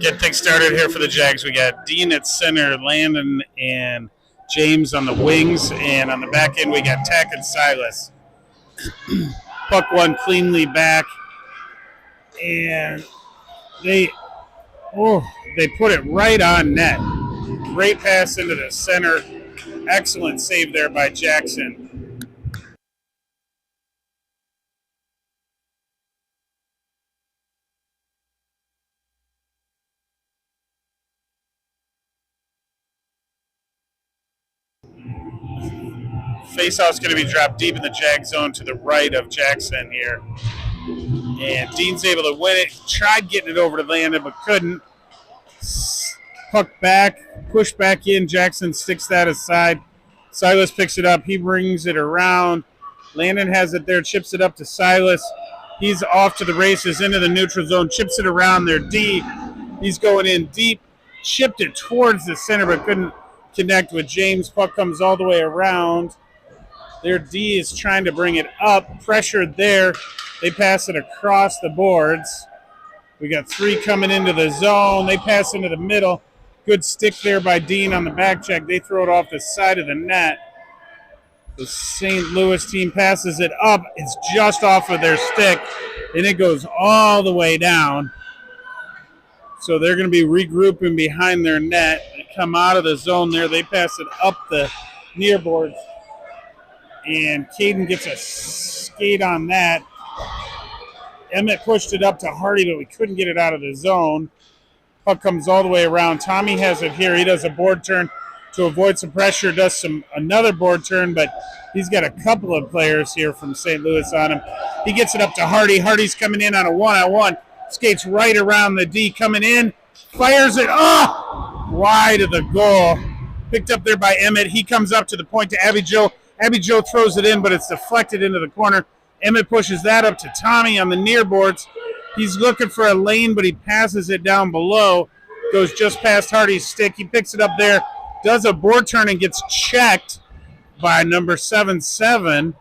Get things started here for the Jags. We got Dean at center, Landon and James on the wings, and on the back end we got Tack and Silas. Puck one cleanly back, and they put it right on net. Great pass into the center. Excellent save there by Jackson. Faceoff's going to be dropped deep in the Jag zone to the right of Jackson here. And Dean's able to win it. Tried getting it over to Landon, but couldn't. Puck back, push back in. Jackson sticks that aside. Silas picks it up. He brings it around. Landon has it there, chips it up to Silas. He's off to the races into the neutral zone, chips it around their D. He's going in deep, chipped it towards the center, but couldn't connect with James. Puck comes all the way around. Their D is trying to bring it up. Pressured there. They pass it across the boards. We got three coming into the zone. They pass into the middle. Good stick there by Dean on the back check. They throw it off the side of the net. The St. Louis team passes it up. It's just off of their stick, and it goes all the way down. So they're going to be regrouping behind their net. They come out of the zone there. They pass it up the near boards. And Caden gets a skate on that. Emmett pushed it up to Hardy, but we couldn't get it out of the zone. Puck comes all the way around. Tommy has it here. He does a board turn to avoid some pressure, does another board turn, but he's got a couple of players here from St. Louis on him. He gets it up to Hardy. Hardy's coming in on a one-on-one. Skates right around the D, coming in. Fires it. Oh! Wide of the goal. Picked up there by Emmett. He comes up to the point to Abby Joe. Abby Joe throws it in, but it's deflected into the corner. Emmett pushes that up to Tommy on the near boards. He's looking for a lane, but he passes it down below. Goes just past Hardy's stick. He picks it up there, does a board turn, and gets checked by number 7-7.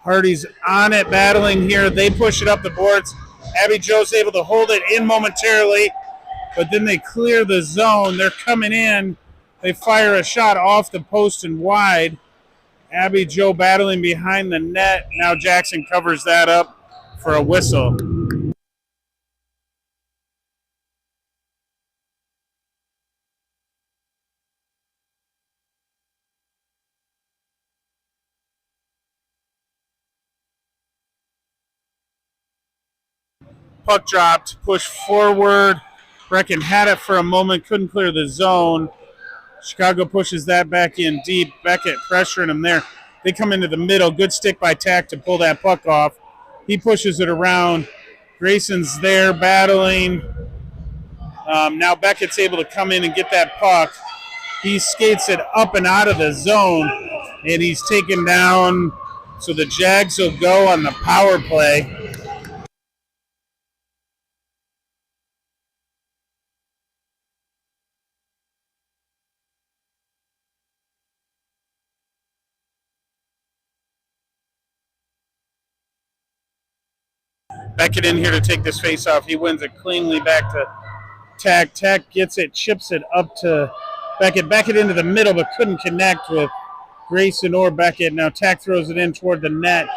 Hardy's on it, battling here. They push it up the boards. Abby Joe's able to hold it in momentarily, but then they clear the zone. They're coming in. They fire a shot off the post and wide. Abby Joe battling behind the net. Now Jackson covers that up for a whistle. Puck dropped, pushed forward. Brecken had it for a moment, couldn't clear the zone. Chicago pushes that back in deep. Beckett pressuring him there. They come into the middle. Good stick by Tack to pull that puck off. He pushes it around. Grayson's there battling. Now Beckett's able to come in and get that puck. He skates it up and out of the zone, and he's taken down. So the Jags will go on the power play. Beckett in here to take this face off. He wins it cleanly back to Tack. Tack gets it, chips it up to Beckett. Beckett into the middle, but couldn't connect with Grayson or Beckett. Now Tack throws it in toward the net.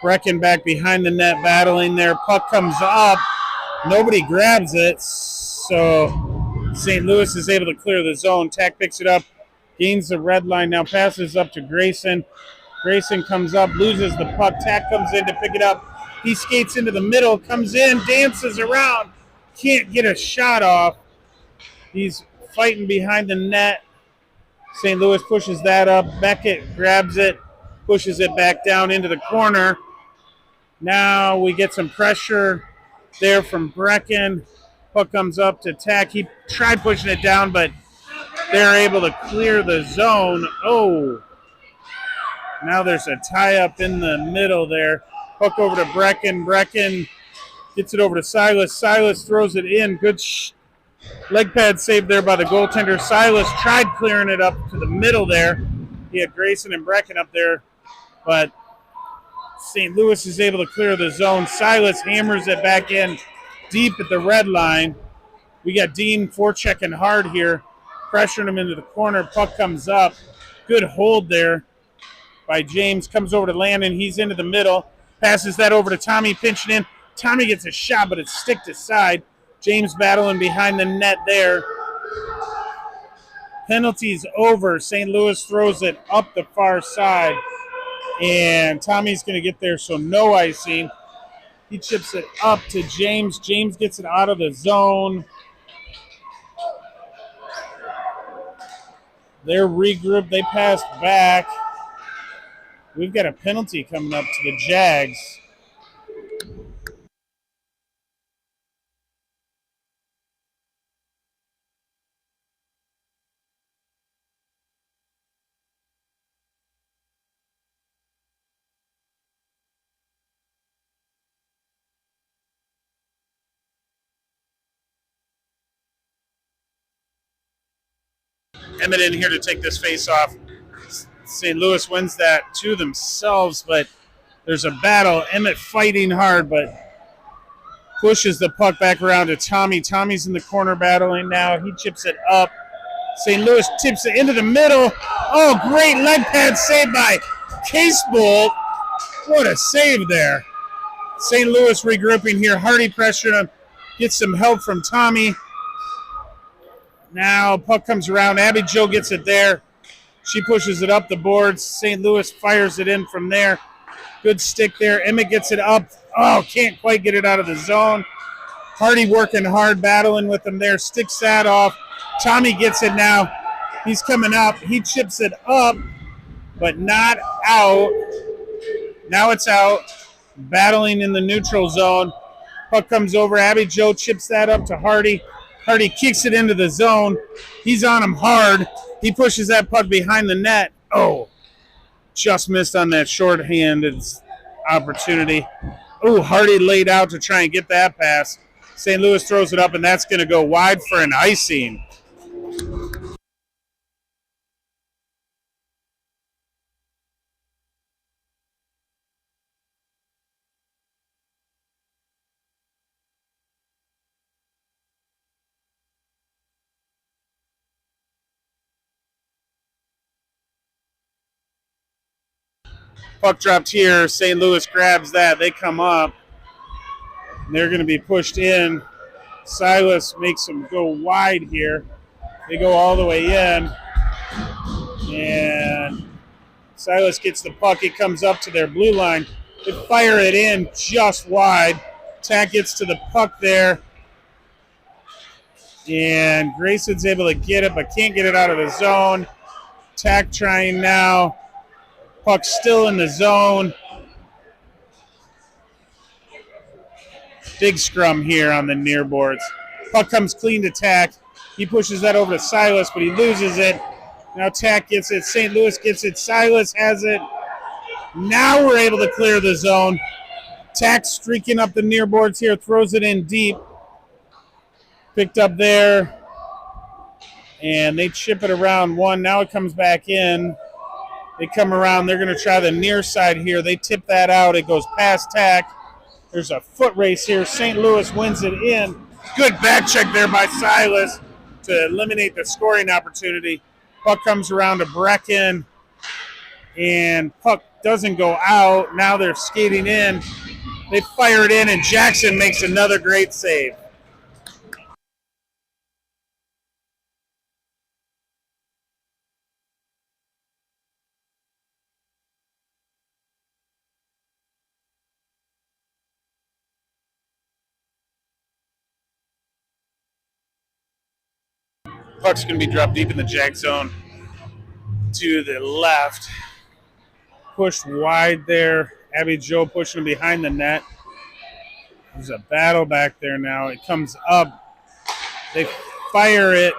Brecken back behind the net, battling there. Puck comes up. Nobody grabs it, so St. Louis is able to clear the zone. Tack picks it up, gains the red line, now passes up to Grayson. Grayson comes up, loses the puck. Tack comes in to pick it up. He skates into the middle, comes in, dances around, can't get a shot off. He's fighting behind the net. St. Louis pushes that up. Beckett grabs it, pushes it back down into the corner. Now we get some pressure there from Brecken. Puck comes up to Tack. He tried pushing it down, but they're able to clear the zone. Oh, now there's a tie-up in the middle there. Puck over to Brecken. Brecken gets it over to Silas. Silas throws it in. Good leg pad save there by the goaltender. Silas tried clearing it up to the middle there. He had Grayson and Brecken up there, but St. Louis is able to clear the zone. Silas hammers it back in deep at the red line. We got Dean forechecking hard here, pressuring him into the corner. Puck comes up. Good hold there by James. Comes over to Landon. He's into the middle. Passes that over to Tommy, pinching in. Tommy gets a shot, but it's sticked aside. James battling behind the net there. Penalty's over. St. Louis throws it up the far side. And Tommy's going to get there, so no icing. He chips it up to James. James gets it out of the zone. They're regrouped. They passed back. We've got a penalty coming up to the Jags. Emmett in here to take this face off. St. Louis wins that to themselves, but there's a battle. Emmett fighting hard, but pushes the puck back around to Tommy. Tommy's in the corner battling now. He chips it up. St. Louis tips it into the middle. Oh, great leg pad save by Casebolt. What a save there. St. Louis regrouping here. Hardy pressured him. Gets some help from Tommy. Now puck comes around. Abby Jo gets it there. She pushes it up the boards. St. Louis fires it in from there. Good stick there. Emmett gets it up. Oh, can't quite get it out of the zone. Hardy working hard, battling with him there. Sticks that off. Tommy gets it now. He's coming up. He chips it up, but not out. Now it's out. Battling in the neutral zone. Puck comes over. Abby Jo chips that up to Hardy. Hardy kicks it into the zone. He's on him hard. He pushes that puck behind the net. Oh, just missed on that short-handed opportunity. Oh, Hardy laid out to try and get that pass. St. Louis throws it up, and that's going to go wide for an icing. Puck dropped here. St. Louis grabs that. They come up. They're going to be pushed in. Silas makes them go wide here. They go all the way in. And Silas gets the puck. It comes up to their blue line. They fire it in just wide. Tack gets to the puck there. And Grayson's able to get it, but can't get it out of the zone. Tack trying now. Puck still in the zone. Big scrum here on the near boards. Puck comes clean to Tack. He pushes that over to Silas, but he loses it. Now Tack gets it. St. Louis gets it. Silas has it. Now we're able to clear the zone. Tack streaking up the near boards here. Throws it in deep. Picked up there. And they chip it around one. Now it comes back in. They come around. They're going to try the near side here. They tip that out. It goes past Tack. There's a foot race here. St. Louis wins it in. Good back check there by Silas to eliminate the scoring opportunity. Puck comes around to Brecken. And puck doesn't go out. Now they're skating in. They fire it in, and Jackson makes another great save. Puck's going to be dropped deep in the Jag zone to the left. Pushed wide there. Abby Jo pushing behind the net. There's a battle back there now. It comes up. They fire it.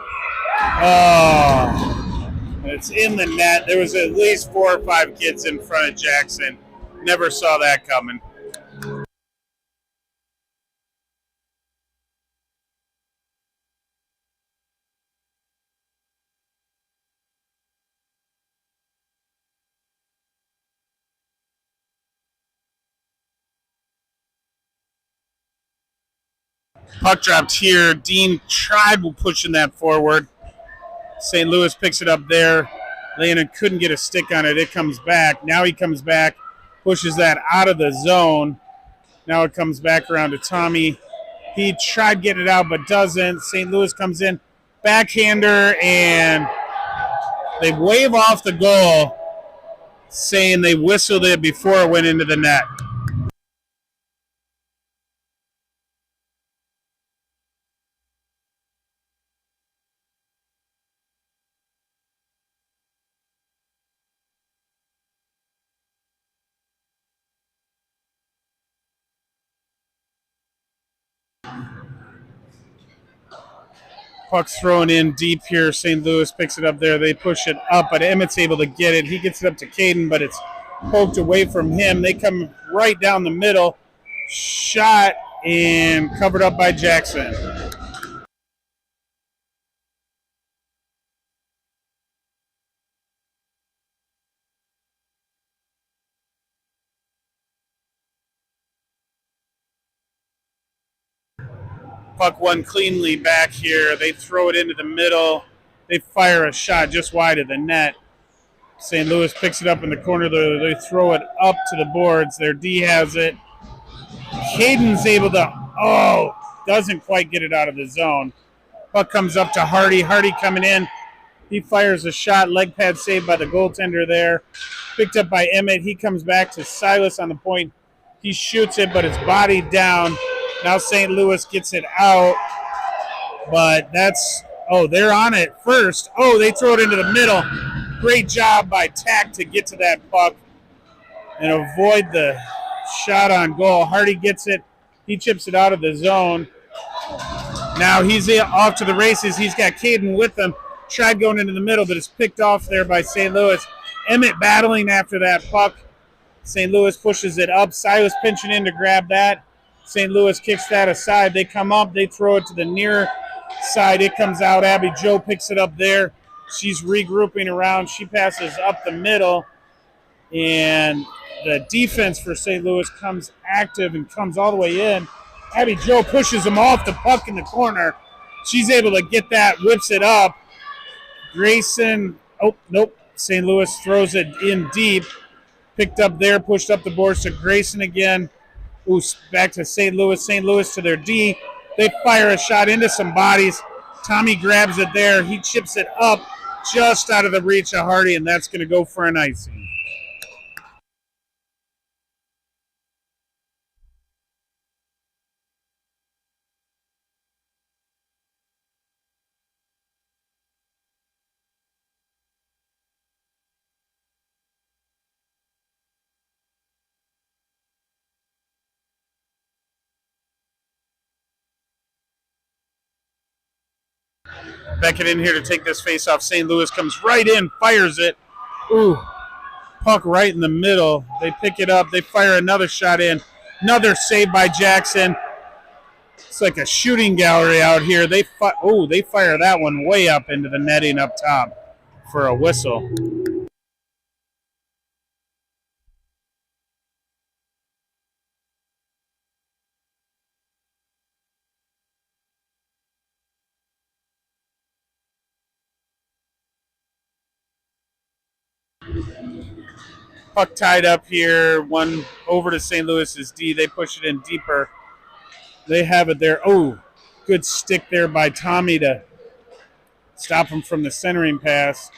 Oh, it's in the net. There was at least 4 or 5 kids in front of Jackson. Never saw that coming. Puck dropped here. Dean tried pushing that forward. St. Louis picks it up there. Landon couldn't get a stick on it. It comes back. Now he comes back, pushes that out of the zone. Now it comes back around to Tommy. He tried getting it out but doesn't. St. Louis comes in. Backhander, and they wave off the goal, saying they whistled it before it went into the net. Puck's thrown in deep here. St. Louis picks it up there. They push it up, but Emmett's able to get it. He gets it up to Caden, but it's poked away from him. They come right down the middle. Shot and covered up by Jackson. Puck won cleanly back here. They throw it into the middle. They fire a shot just wide of the net. St. Louis picks it up in the corner. They throw it up to the boards. Their D has it. Caden's able to, doesn't quite get it out of the zone. Puck comes up to Hardy. Hardy coming in. He fires a shot. Leg pad saved by the goaltender there. Picked up by Emmett. He comes back to Silas on the point. He shoots it, but it's bodied down. Now St. Louis gets it out, but they're on it first. They throw it into the middle. Great job by Tack to get to that puck and avoid the shot on goal. Hardy gets it. He chips it out of the zone. Now he's off to the races. He's got Caden with him. Tried going into the middle, but it's picked off there by St. Louis. Emmett battling after that puck. St. Louis pushes it up. Silas pinching in to grab that. St. Louis kicks that aside. They come up. They throw it to the near side. It comes out. Abby Jo picks it up there. She's regrouping around. She passes up the middle. And the defense for St. Louis comes active and comes all the way in. Abby Jo pushes them off the puck in the corner. She's able to get that, whips it up. Grayson, St. Louis throws it in deep. Picked up there, pushed up the boards to Grayson again. Back to St. Louis. St. Louis to their D. They fire a shot into some bodies. Tommy grabs it there. He chips it up just out of the reach of Hardy, and that's going to go for an icing. Beckett in here to take this face off. St. Louis comes right in, fires it. Puck right in the middle. They pick it up. They fire another shot in. Another save by Jackson. It's like a shooting gallery out here. They fire that one way up into the netting up top for a whistle. Puck tied up here. One over to St. Louis's D. They push it in deeper. They have it there. Good stick there by Tommy to stop him from the centering pass.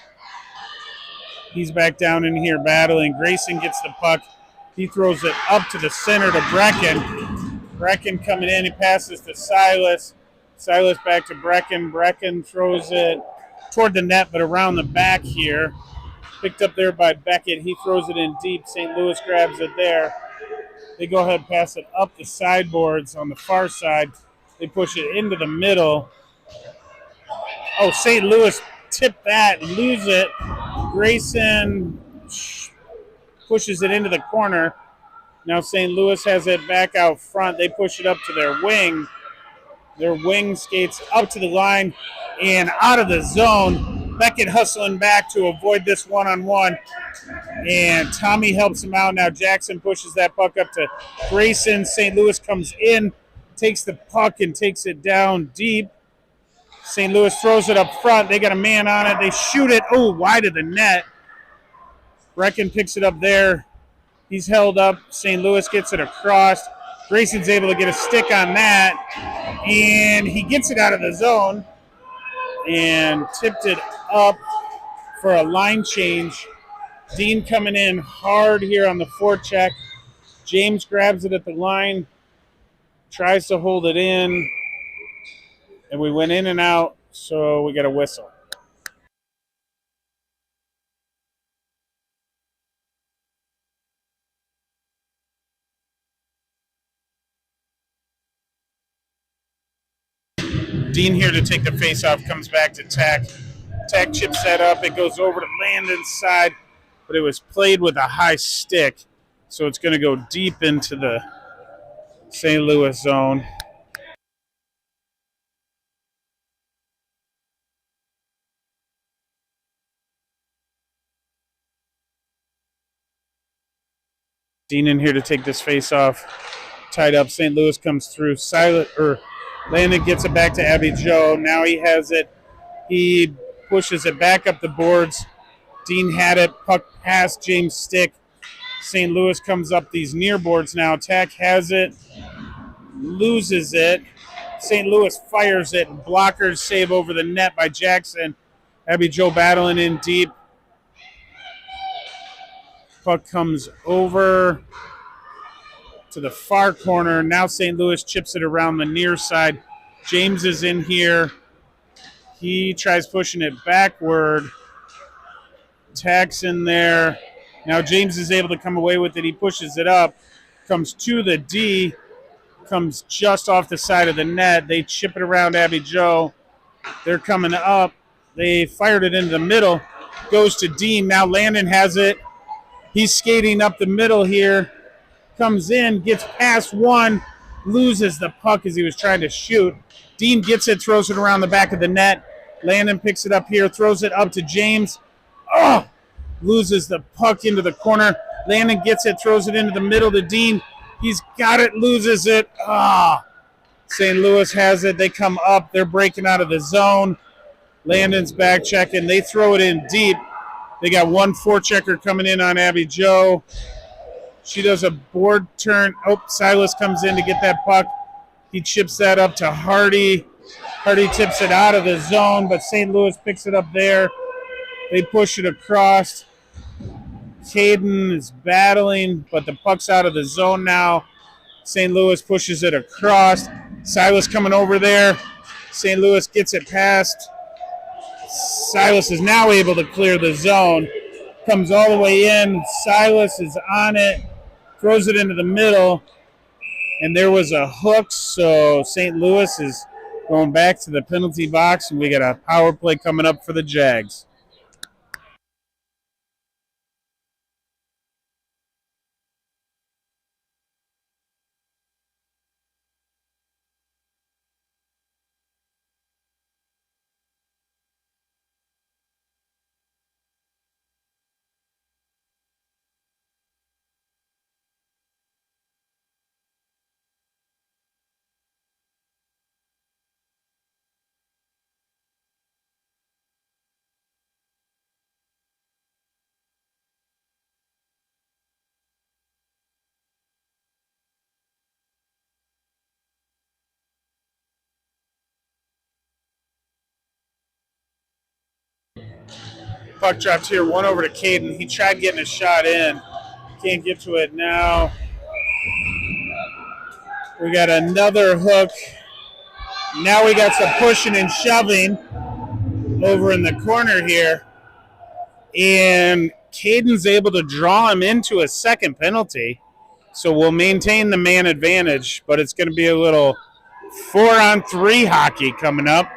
He's back down in here battling. Grayson gets the puck. He throws it up to the center to Brecken. Brecken coming in. He passes to Silas. Silas back to Brecken. Brecken throws it toward the net, but around the back here. Picked up there by Beckett. He throws it in deep. St. Louis grabs it there. They go ahead and pass it up the sideboards on the far side. They push it into the middle. St. Louis tipped that, lose it. Grayson pushes it into the corner. Now St. Louis has it back out front. They push it up to their wing. Their wing skates up to the line and out of the zone. Beckett hustling back to avoid this one-on-one. And Tommy helps him out. Now Jackson pushes that puck up to Grayson. St. Louis comes in takes the puck and takes it down deep. St. Louis throws it up front. They got a man on it. They shoot it. Oh, wide of the net. Brecken picks it up there. He's held up. St. Louis gets it across. Grayson's able to get a stick on that. And he gets it out of the zone and tipped it up for a line change. Dean coming in hard here on the forecheck. James grabs it at the line, tries to hold it in, and we went in and out, so we got a whistle. Dean here to take the face-off, comes back to Tack. Tack chips that up. It goes over to Landon's side, but it was played with a high stick, so it's going to go deep into the St. Louis zone. Dean in here to take this face-off. Tied up. St. Louis comes through. Landon gets it back to Abby Joe. Now he has it. He pushes it back up the boards. Dean had it. Puck past James' stick. St. Louis comes up these near boards now. Tack has it. Loses it. St. Louis fires it. Blockers save over the net by Jackson. Abby Joe battling in deep. Puck comes over to the far corner. Now St. Louis chips it around the near side. James is in here. He tries pushing it backward. Tack's in there. Now James is able to come away with it. He pushes it up. Comes to the D. Comes just off the side of the net. They chip it around Abby Joe. They're coming up. They fired it into the middle. Goes to Dean. Now Landon has it. He's skating up the middle here. Comes in, gets past one, loses the puck as he was trying to shoot. Dean gets it, throws it around the back of the net. Landon picks it up here, throws it up to James. Oh! Loses the puck into the corner. Landon gets it, throws it into the middle to Dean. He's got it, loses it. Ah! St. Louis has it. They come up. They're breaking out of the zone. Landon's back checking. They throw it in deep. They got one forechecker coming in on Abby Joe. She does a board turn. Oh, Silas comes in to get that puck. He chips that up to Hardy. Hardy tips it out of the zone, but St. Louis picks it up there. They push it across. Caden is battling, but the puck's out of the zone now. St. Louis pushes it across. Silas coming over there. St. Louis gets it past. Silas is now able to clear the zone. Comes all the way in. Silas is on it. Throws it into the middle. And there was a hook, so St. Louis is going back to the penalty box, and we got a power play coming up for the Jags. Puck dropped here, one over to Caden. He tried getting a shot in. Can't get to it now. We got another hook. Now we got some pushing and shoving over in the corner here. And Caden's able to draw him into a second penalty. So we'll maintain the man advantage, but it's going to be a little 4-on-3 hockey coming up.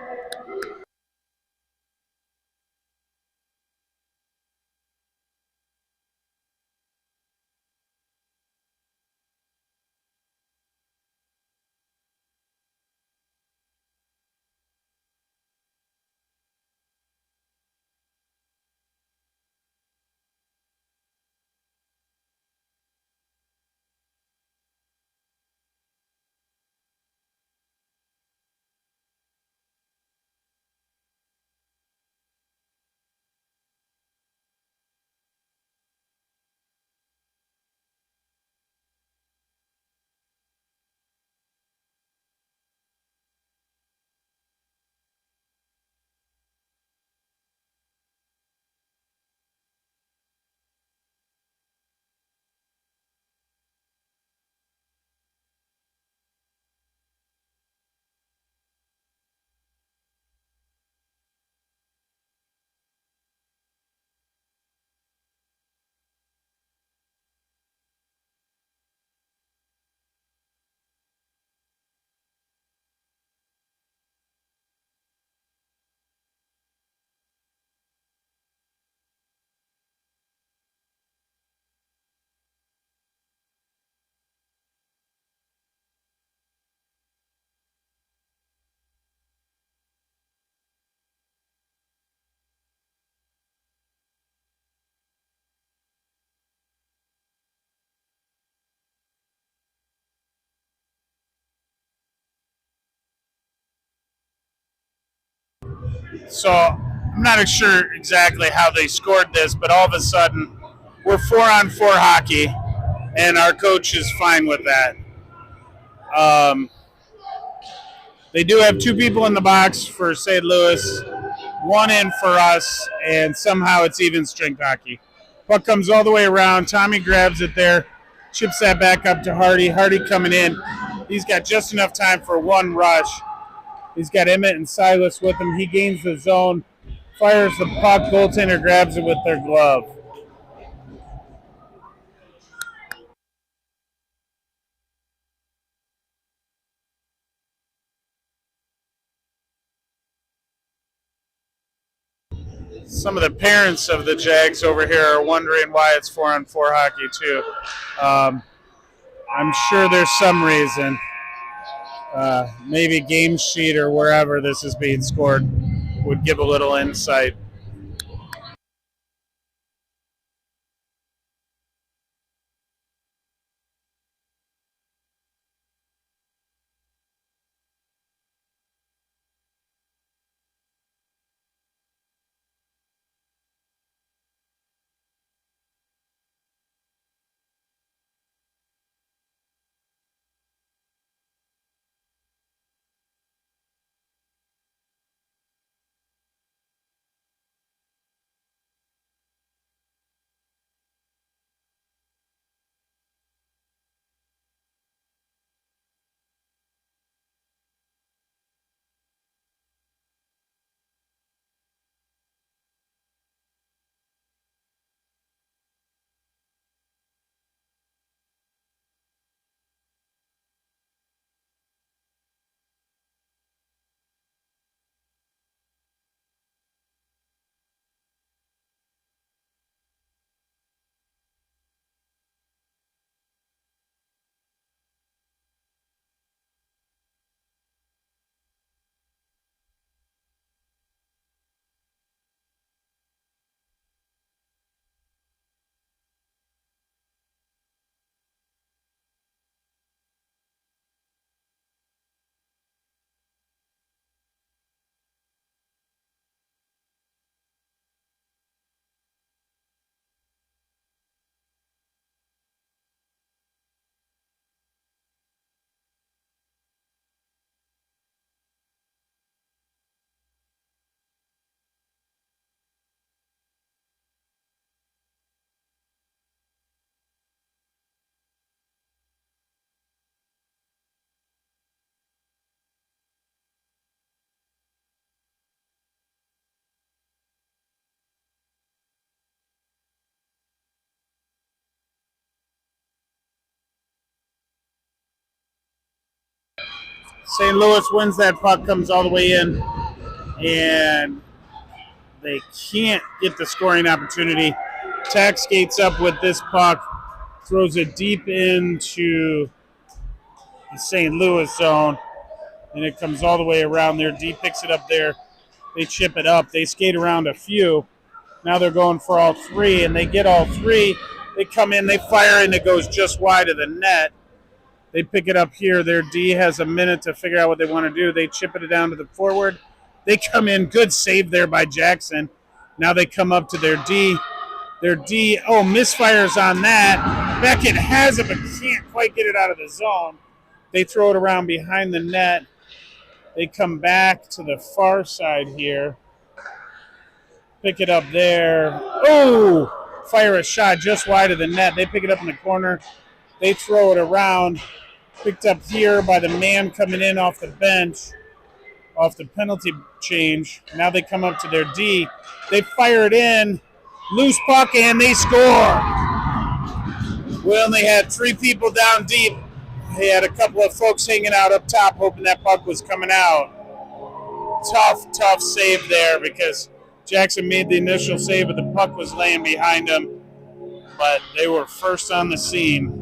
So I'm not sure exactly how they scored this, but all of a sudden we're 4-on-4 hockey, and our coach is fine with that. Um, they do have two people in the box for St. Louis, one in for us, and somehow it's even strength hockey. Puck comes all the way around. Tommy grabs it there, chips that back up to Hardy. Hardy coming in. He's got just enough time for one rush. He's got Emmett and Silas with him. He gains the zone, fires the puck. Goaltender grabs it with their glove. Some of the parents of the Jags over here are wondering why it's 4-on-4 hockey too. I'm sure there's some reason. Maybe Game Sheet or wherever this is being scored would give a little insight. St. Louis wins that puck, comes all the way in, and they can't get the scoring opportunity. Tack skates up with this puck, throws it deep into the St. Louis zone, and it comes all the way around there. D picks it up there. They chip it up. They skate around a few. Now they're going for all three, and they get all three. They come in, they fire, and it goes just wide of the net. They pick it up here. Their D has a minute to figure out what they want to do. They chip it down to the forward. They come in. Good save there by Jackson. Now they come up to their D. Their D, misfires on that. Beckett has it, but can't quite get it out of the zone. They throw it around behind the net. They come back to the far side here. Pick it up there. Oh, fire a shot just wide of the net. They pick it up in the corner. They throw it around. Picked up here by the man coming in off the bench, off the penalty change. Now they come up to their D. They fire it in. Loose puck, and they score. We only had three people down deep. They had a couple of folks hanging out up top, hoping that puck was coming out. Tough save there because Jackson made the initial save, but the puck was laying behind him. But they were first on the scene.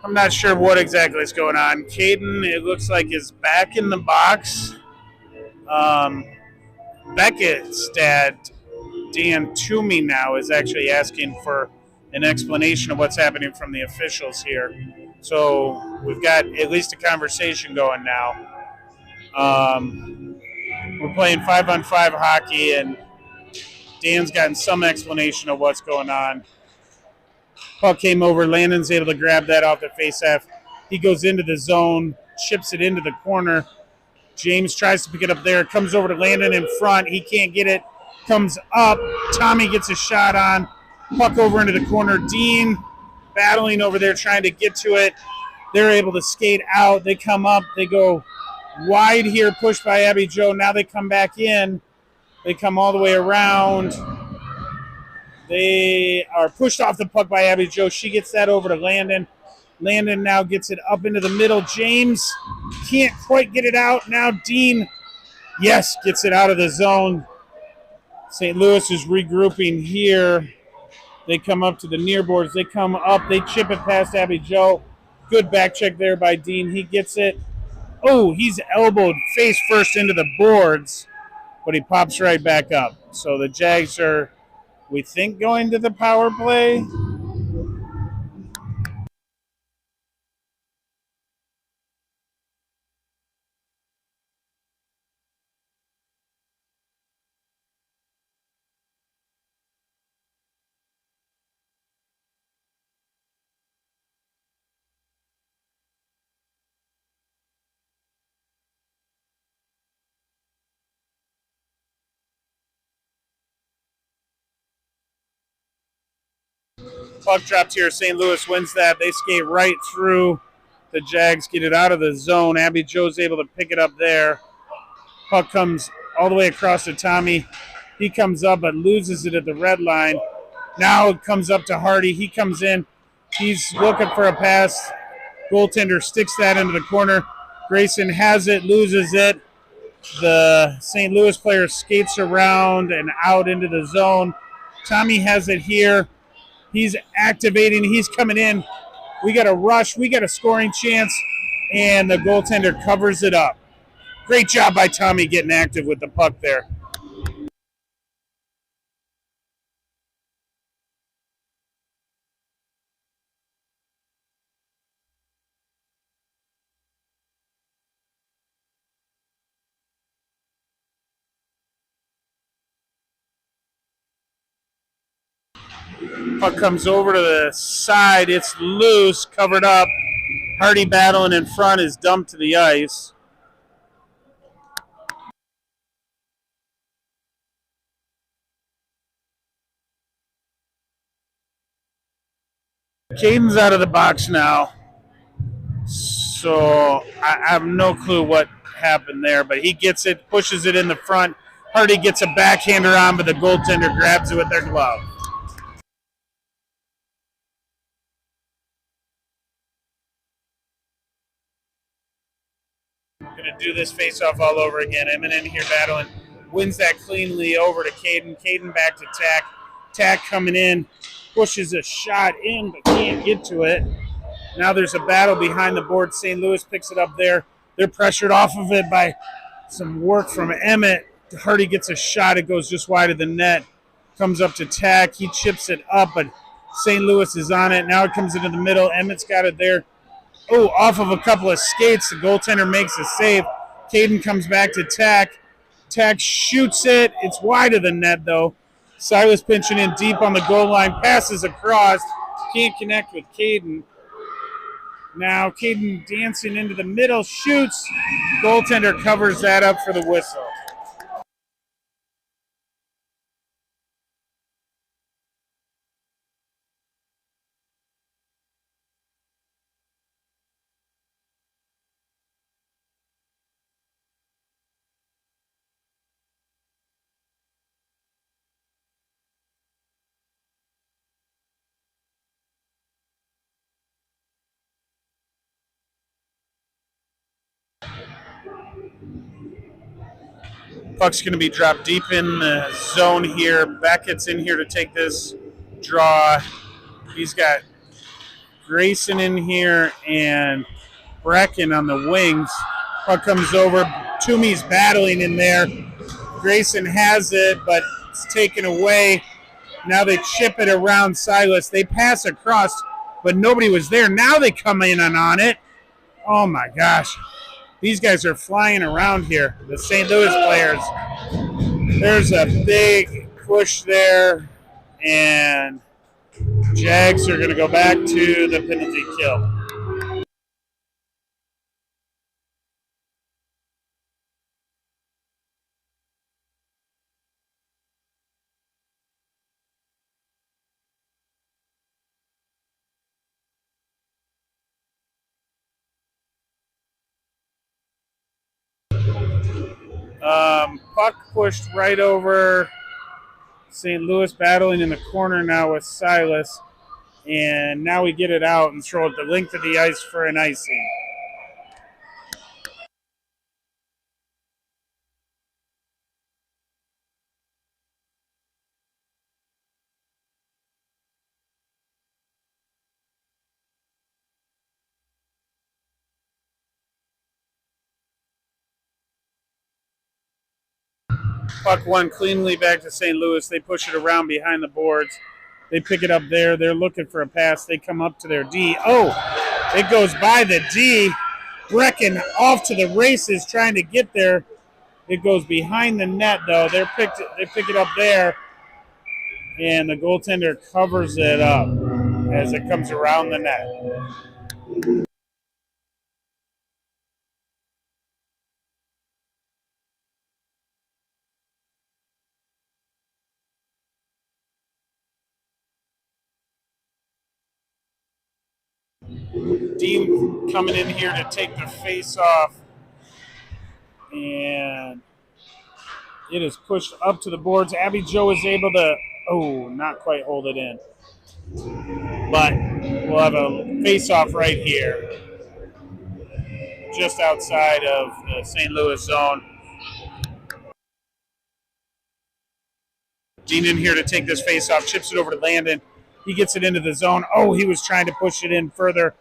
I'm not sure what exactly is going on. Caden, it looks like, is back in the box. Beckett's dad, Dan Toomey, now is actually asking for an explanation of what's happening from the officials here. So we've got at least a conversation going now. We're playing 5-on-5 hockey, and Dan's gotten some explanation of what's going on. Puck came over. Landon's able to grab that off the faceoff. He goes into the zone, chips it into the corner. James tries to pick it up there. Comes over to Landon in front. He can't get it. Comes up. Tommy gets a shot on. Puck over into the corner. Dean battling over there trying to get to it. They're able to skate out. They come up. They go wide here, pushed by Abby Joe. Now they come back in. They come all the way around. They are pushed off the puck by Abby Joe. She gets that over to Landon. Landon now gets it up into the middle. James can't quite get it out. Now Dean, yes, gets it out of the zone. St. Louis is regrouping here. They come up to the near boards. They come up. They chip it past Abby Joe. Good back check there by Dean. He gets it. Oh, he's elbowed face first into the boards, but he pops right back up. So the Jags are, we think, going to the power play. Puck dropped here. St. Louis wins that. They skate right through. The Jags get it out of the zone. Abby Joe's able to pick it up there. Puck comes all the way across to Tommy. He comes up but loses it at the red line. Now it comes up to Hardy. He comes in. He's looking for a pass. Goaltender sticks that into the corner. Grayson has it, loses it. The St. Louis player skates around and out into the zone. Tommy has it here. He's activating. He's coming in. We got a rush. We got a scoring chance. And the goaltender covers it up. Great job by Tommy getting active with the puck there. Puck comes over to the side. It's loose, covered up. Hardy battling in front is dumped to the ice. Caden's out of the box now. So I have no clue what happened there, but he gets it, pushes it in the front. Hardy gets a backhander on, but the goaltender grabs it with their glove. Going to do this face-off all over again. Eminem here battling. Wins that cleanly over to Caden. Caden back to Tack. Tack coming in. Pushes a shot in, but can't get to it. Now there's a battle behind the board. St. Louis picks it up there. They're pressured off of it by some work from Emmett. Hardy gets a shot. It goes just wide of the net. Comes up to Tack. He chips it up, but St. Louis is on it. Now it comes into the middle. Emmett's got it there. Oh, off of a couple of skates. The goaltender makes a save. Caden comes back to Tack. Tack shoots it. It's wide of the net, though. Silas pinching in deep on the goal line. Passes across. Can't connect with Caden. Now Caden dancing into the middle. Shoots. Goaltender covers that up for the whistle. Puck's going to be dropped deep in the zone here. Beckett's in here to take this draw. He's got Grayson in here and Brecken on the wings. Puck comes over. Toomey's battling in there. Grayson has it, but it's taken away. Now they chip it around Silas. They pass across, but nobody was there. Now they come in and on it. Oh, my gosh. These guys are flying around here, the St. Louis players. There's a big push there, and Jags are going to go back to the penalty kill. Puck pushed right over. St. Louis battling in the corner now with Silas. And now we get it out and throw it the length of the ice for an icing. Puck one cleanly back to St. Louis. They push it around behind the boards. They pick it up there. They're looking for a pass. They come up to their D. Oh, it goes by the D. Brecken off to the races trying to get there. It goes behind the net, though. They pick it up there, and the goaltender covers it up as it comes around the net. Dean coming in here to take the face off, and it is pushed up to the boards. Abby Joe is able to, not quite hold it in. But we'll have a face off right here, just outside of the St. Louis zone. Dean in here to take this face off, chips it over to Landon. He gets it into the zone. Oh, he was trying to push it in further.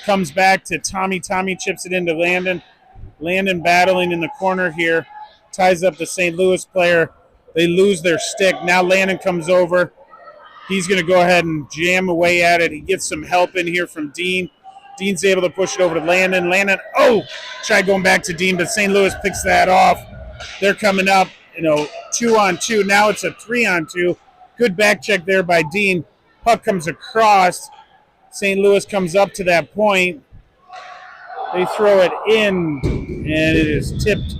Comes back to Tommy. Tommy chips it into Landon. Landon battling in the corner here. Ties up the St. Louis player. They lose their stick. Now Landon comes over. He's going to go ahead and jam away at it. He gets some help in here from Dean. Dean's able to push it over to Landon. Landon, tried going back to Dean, but St. Louis picks that off. They're coming up, 2-on-2. Now it's a 3-on-2. Good back check there by Dean. Puck comes across. St. Louis comes up to that point. They throw it in, and it is tipped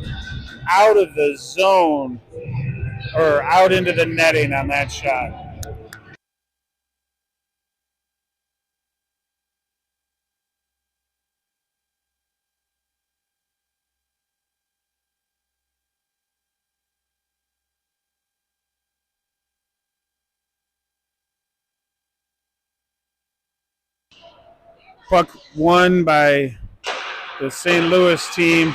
out of the zone, or out into the netting on that shot. Puck won by the St. Louis team,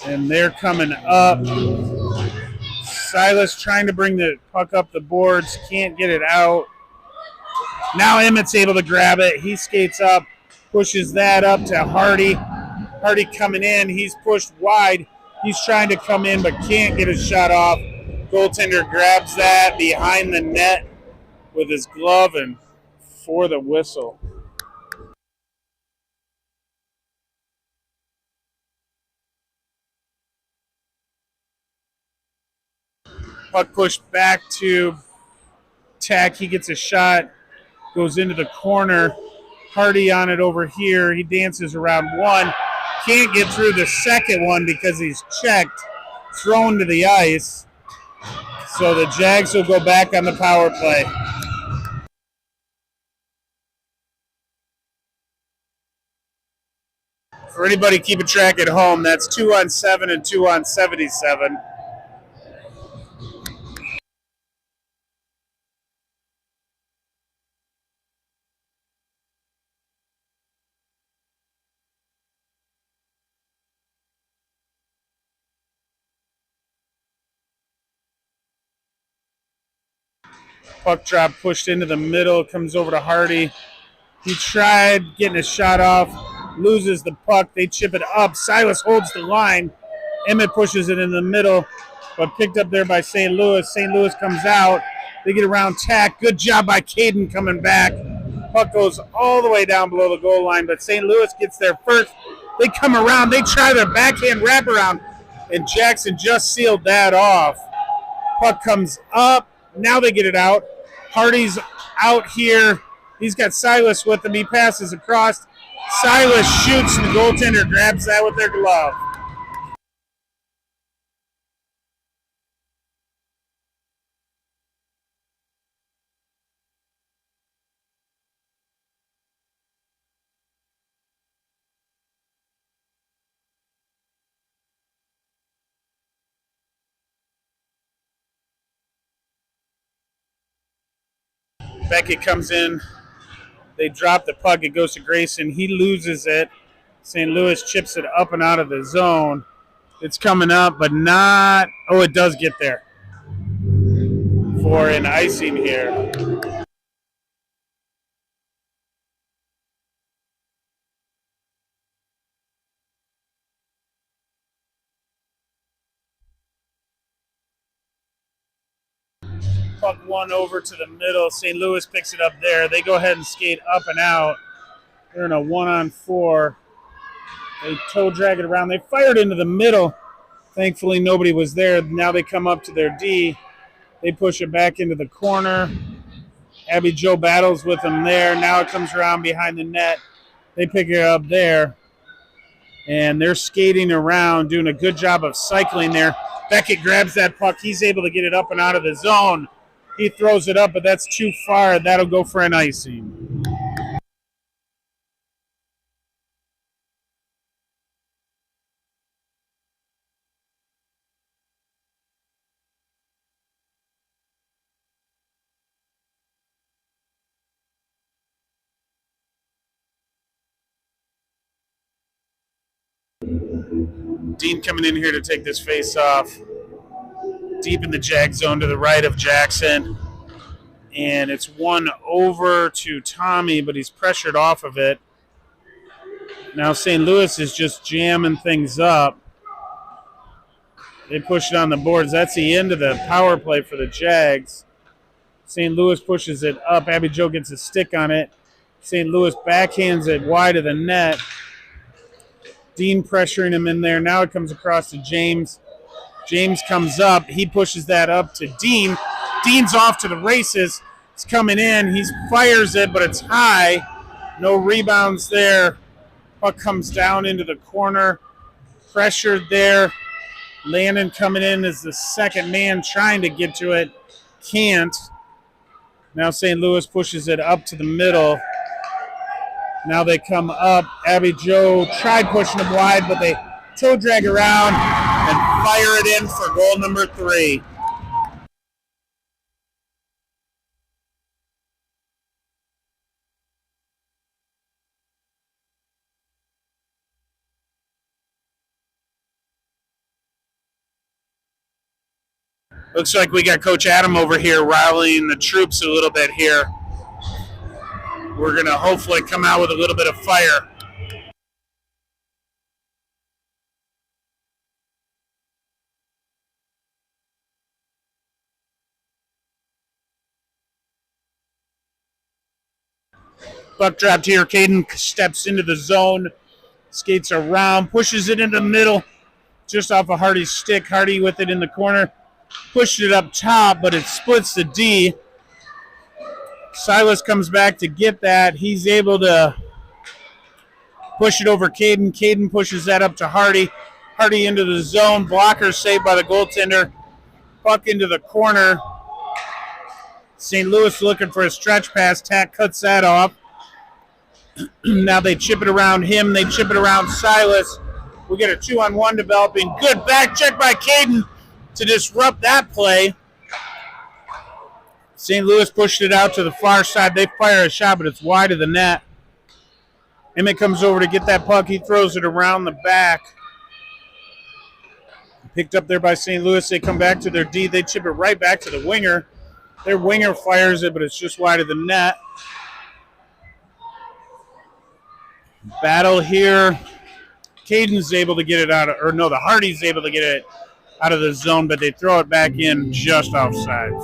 and they're coming up. Silas trying to bring the puck up the boards, can't get it out. Now Emmett's able to grab it. He skates up, pushes that up to Hardy. Hardy coming in. He's pushed wide. He's trying to come in but can't get his shot off. Goaltender grabs that behind the net with his glove and for the whistle. Puck pushed back to Tech. He gets a shot, goes into the corner. Hardy on it over here. He dances around one. Can't get through the second one because he's checked. Thrown to the ice. So the Jags will go back on the power play. For anybody keeping track at home, that's 2-on-7 and 2-on-77. Puck drop pushed into the middle, comes over to Hardy. He tried getting a shot off, loses the puck. They chip it up. Silas holds the line. Emmett pushes it in the middle, but picked up there by St. Louis. St. Louis comes out. They get around Tack. Good job by Caden coming back. Puck goes all the way down below the goal line, but St. Louis gets there first. They come around. They try their backhand wraparound, and Jackson just sealed that off. Puck comes up. Now they get it out. Hardy's out here. He's got Silas with him. He passes across. Silas shoots, and the goaltender grabs that with their glove. Beckett comes in. They drop the puck. It goes to Grayson. He loses it. St. Louis chips it up and out of the zone. It's coming up, but not. Oh, it does get there for an icing here. Puck one over to the middle. St. Louis picks it up there. They go ahead and skate up and out. They're in a 1-on-4. They toe drag it around. They fired into the middle. Thankfully, nobody was there. Now they come up to their D. They push it back into the corner. Abby Joe battles with them there. Now it comes around behind the net. They pick it up there. And they're skating around, doing a good job of cycling there. Beckett grabs that puck. He's able to get it up and out of the zone. He throws it up, but that's too far. That'll go for an icing. Dean coming in here to take this face off. Deep in the Jag zone to the right of Jackson. And it's one over to Tommy, but he's pressured off of it. Now St. Louis is just jamming things up. They push it on the boards. That's the end of the power play for the Jags. St. Louis pushes it up. Abby Joe gets a stick on it. St. Louis backhands it wide of the net. Dean pressuring him in there. Now it comes across to James. James comes up. He pushes that up to Dean. Dean's off to the races. It's coming in. He fires it, but it's high. No rebounds there. Puck comes down into the corner. Pressured there. Landon coming in as the second man trying to get to it. Can't. Now St. Louis pushes it up to the middle. Now they come up. Abby Joe tried pushing them wide, but they toe drag around and fire it in for goal number 3. Looks like we got Coach Adam over here rallying the troops a little bit here. We're going to hopefully come out with a little bit of fire. Buck dropped here. Caden steps into the zone, skates around, pushes it into the middle, just off of Hardy's stick. Hardy with it in the corner. Pushed it up top, but it splits the D. Silas comes back to get that. He's able to push it over Caden. Caden pushes that up to Hardy. Hardy into the zone. Blocker saved by the goaltender. Puck into the corner. St. Louis looking for a stretch pass. Tack cuts that off. Now they chip it around him. They chip it around Silas. We get a 2-on-1 developing. Good back check by Caden to disrupt that play. St. Louis pushed it out to the far side. They fire a shot, but it's wide of the net. Emmett comes over to get that puck. He throws it around the back. Picked up there by St. Louis. They come back to their D. They chip it right back to the winger. Their winger fires it, but it's just wide of the net. Battle here. Caden's able to get it out of, or no, the Hardy's able to get it out of the zone, but they throw it back in just offsides.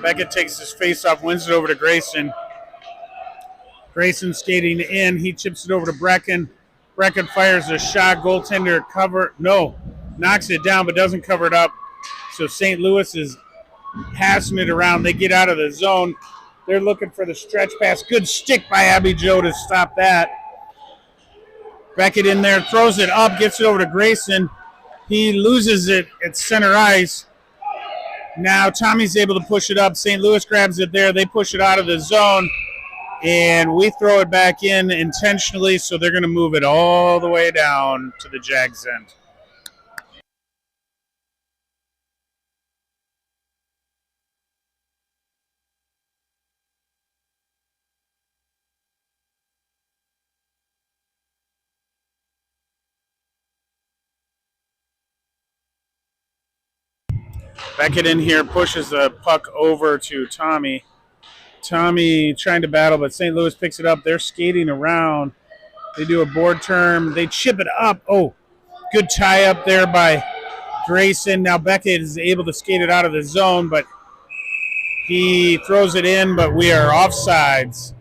Beckett takes his face off, wins it over to Grayson. Grayson skating in. He chips it over to Brecken. Brecken fires a shot. Goaltender knocks it down but doesn't cover it up. So St. Louis is passing it around. They get out of the zone. They're looking for the stretch pass. Good stick by Abby Joe to stop that. Beckett in there, throws it up, gets it over to Grayson. He loses it at center ice. Now Tommy's able to push it up. St. Louis grabs it there. They push it out of the zone. And we throw it back in intentionally, so they're going to move it all the way down to the Jags end. Beckett in here pushes the puck over to Tommy. Tommy trying to battle, but St. Louis picks it up. They're skating around. They do a board turn. They chip it up. Oh, good tie up there by Grayson. Now Beckett is able to skate it out of the zone, but he throws it in, but we are offsides.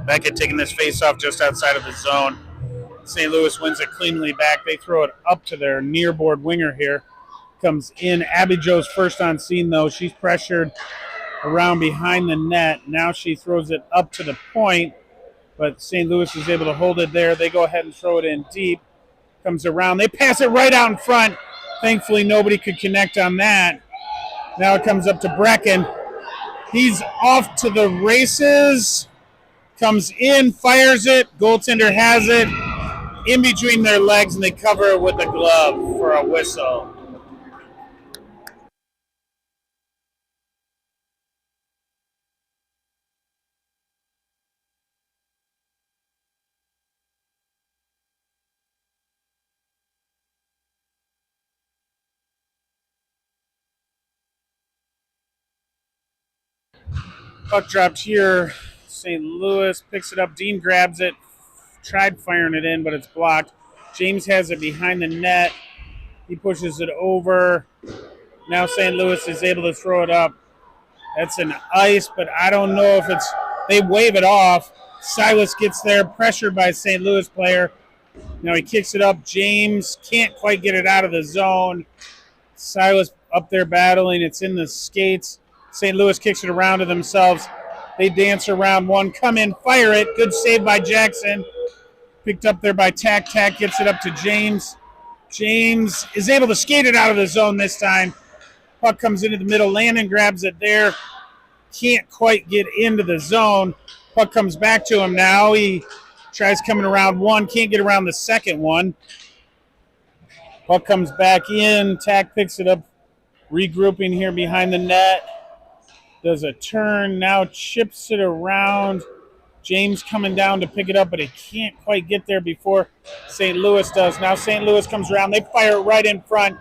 Beckett taking this face off just outside of the zone. St. Louis wins it cleanly back. They throw it up to their near board winger here. Comes in. Abby Joe's first on scene, though. She's pressured around behind the net. Now she throws it up to the point, but St. Louis is able to hold it there. They go ahead and throw it in deep. Comes around. They pass it right out in front. Thankfully, nobody could connect on that. Now it comes up to Brecken. He's off to the races. Comes in, fires it. Goaltender has it in between their legs, and they cover it with a glove for a whistle. Puck dropped here. St. Louis picks it up. Dean grabs it. Tried firing it in, but it's blocked. James has it behind the net. He pushes it over. Now St. Louis is able to throw it up. That's an ice, but I don't know if it's... They wave it off. Silas gets there, pressured by a St. Louis player. Now he kicks it up. James can't quite get it out of the zone. Silas up there battling. It's in the skates. St. Louis kicks it around to themselves. They dance around one, come in, fire it. Good save by Jackson. Picked up there by Tack. Tack gets it up to James. James is able to skate it out of the zone this time. Puck comes into the middle. Landon grabs it there. Can't quite get into the zone. Puck comes back to him now. He tries coming around one. Can't get around the second one. Puck comes back in. Tack picks it up. Regrouping here behind the net. Does a turn. Now chips it around. James coming down to pick it up, but he can't quite get there before St. Louis does. Now St. Louis comes around. They fire it right in front,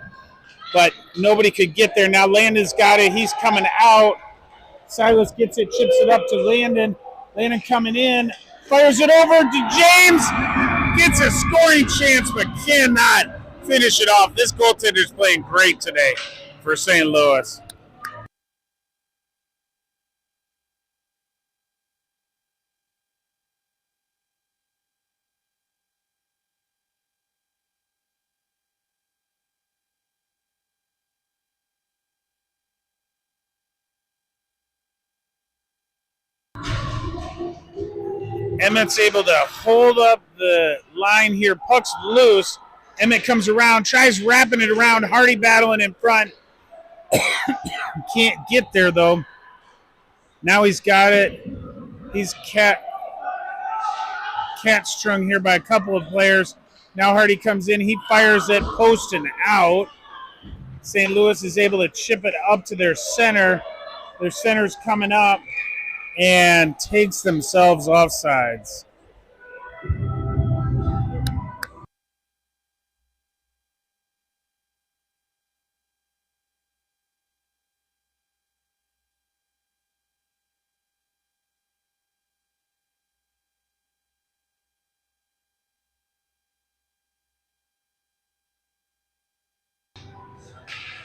but nobody could get there. Now Landon's got it. He's coming out. Silas gets it, chips it up to Landon. Landon coming in, fires it over to James. Gets a scoring chance, but cannot finish it off. This goaltender's playing great today for St. Louis. Emmett's able to hold up the line here. Puck's loose. Emmett comes around, tries wrapping it around. Hardy battling in front. Can't get there, though. Now he's got it. He's cat strung here by a couple of players. Now Hardy comes in. He fires it post and out. St. Louis is able to chip it up to their center. Their center's coming up and takes themselves offsides.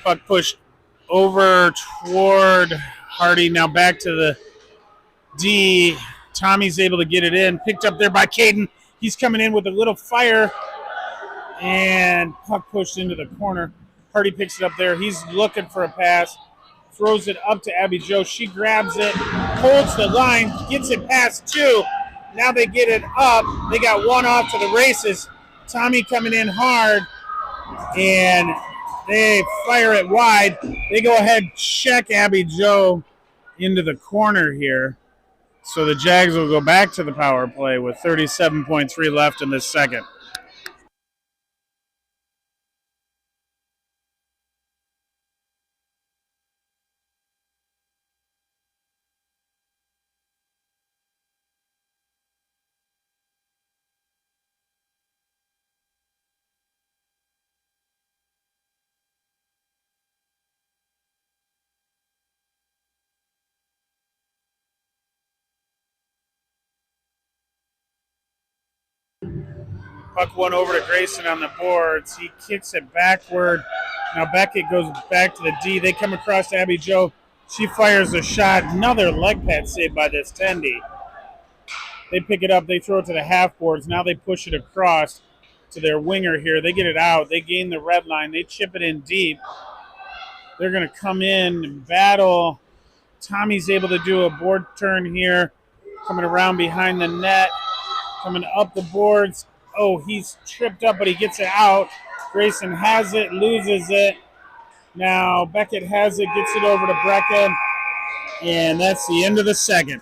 Puck pushed over toward Hardy. Now back to the D. Tommy's able to get it in. Picked up there by Caden. He's coming in with a little fire. And puck pushed into the corner. Hardy picks it up there. He's looking for a pass. Throws it up to Abby Jo. She grabs it. Holds the line. Gets it past two. Now they get it up. They got one off to the races. Tommy coming in hard. And they fire it wide. They go ahead, check Abby Jo into the corner here. So the Jags will go back to the power play with 37.3 left in this second. Puck one over to Grayson on the boards. He kicks it backward. Now Beckett goes back to the D. They come across to Abby Jo. She fires a shot. Another leg pad save by this Tendy. They pick it up. They throw it to the half boards. Now they push it across to their winger here. They get it out. They gain the red line. They chip it in deep. They're going to come in and battle. Tommy's able to do a board turn here. Coming around behind the net. Coming up the boards. Oh, he's tripped up, but he gets it out. Grayson has it, loses it. Now Beckett has it, gets it over to Brecken. And that's the end of the second.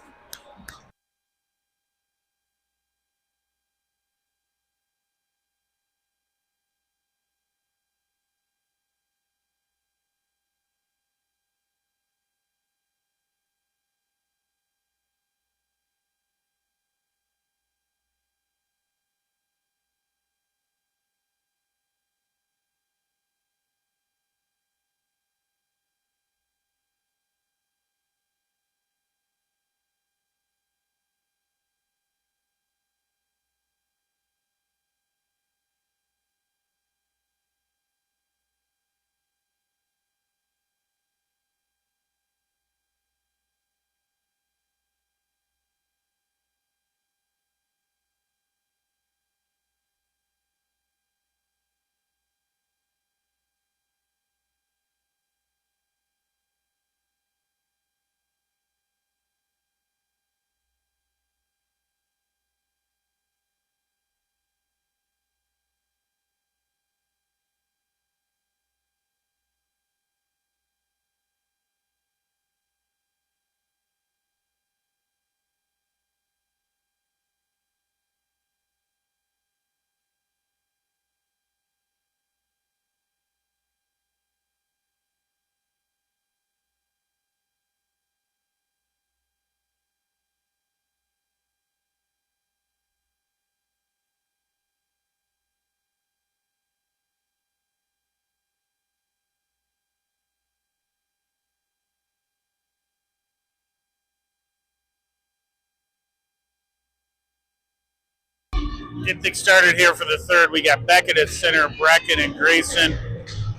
Get things started here for the third. We got Beckett at center, Brecken and Grayson